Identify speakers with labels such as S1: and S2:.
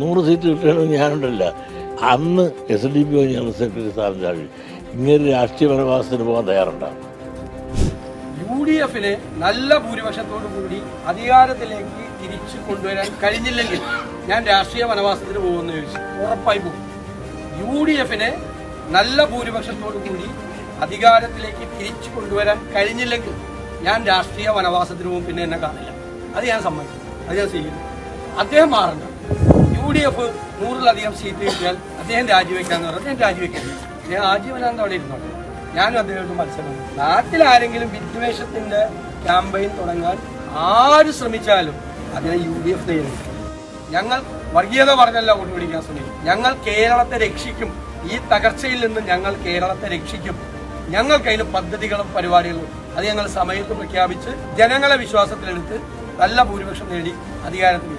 S1: 100 seat കിട്ടണമെന്ന് ഞാനുണ്ടല്ല. അന്ന് SDPI general secretary സ്ഥാനം ചാടി ഇങ്ങനെ രാഷ്ട്രീയ വനവാസത്തിന് പോകാൻ തയ്യാറുണ്ടാകും.
S2: UDF നല്ല ഭൂരിപക്ഷത്തോടു കൂടി അധികാരത്തിലേക്ക് തിരിച്ചു കൊണ്ടുവരാൻ കഴിഞ്ഞില്ലെങ്കിൽ ഞാൻ രാഷ്ട്രീയ വനവാസത്തിന് പോകുമെന്ന് ചോദിച്ചു. ഉറപ്പായി പോകും. UDF നല്ല ഭൂരിപക്ഷത്തോടു കൂടി അധികാരത്തിലേക്ക് തിരിച്ചു കൊണ്ടുവരാൻ കഴിഞ്ഞില്ലെങ്കിൽ ഞാൻ രാഷ്ട്രീയ വനവാസത്തിന് പോകും. പിന്നെ എന്നെ കാണില്ല. അത് ഞാൻ സമ്മതിക്കും. അത് ഞാൻ സ്വീകരിക്കും. അദ്ദേഹം മാറണ്ട. UDF 100-ലധികം സീറ്റ് കിട്ടിയാൽ അദ്ദേഹം രാജിവെക്കാന്ന് പറഞ്ഞാൽ ഞാൻ രാജിവെക്കരുത്. ഞാൻ ആജീവനാന്ത അവിടെ ഇരുന്നോട്ടെ. ഞാനും അദ്ദേഹമായിട്ട് മത്സരം. നാട്ടിലാരെങ്കിലും വിദ്വേഷത്തിന്റെ ക്യാമ്പയിൻ തുടങ്ങാൻ ആര് ശ്രമിച്ചാലും അതിനെ UDF നേരിടും. ഞങ്ങൾ വർഗീയത പറഞ്ഞല്ല വോട്ട് പിടിക്കാൻ ശ്രമിക്കും. ഞങ്ങൾ കേരളത്തെ രക്ഷിക്കും. ഈ തകർച്ചയിൽ നിന്ന് ഞങ്ങൾ കേരളത്തെ രക്ഷിക്കും. ഞങ്ങൾക്കതിന് പദ്ധതികളും പരിപാടികളും അത് ഞങ്ങൾ സമയത്ത് പ്രഖ്യാപിച്ച് ജനങ്ങളെ വിശ്വാസത്തിലെടുത്ത് നല്ല ഭൂരിപക്ഷം നേടി അധികാരത്തിൽ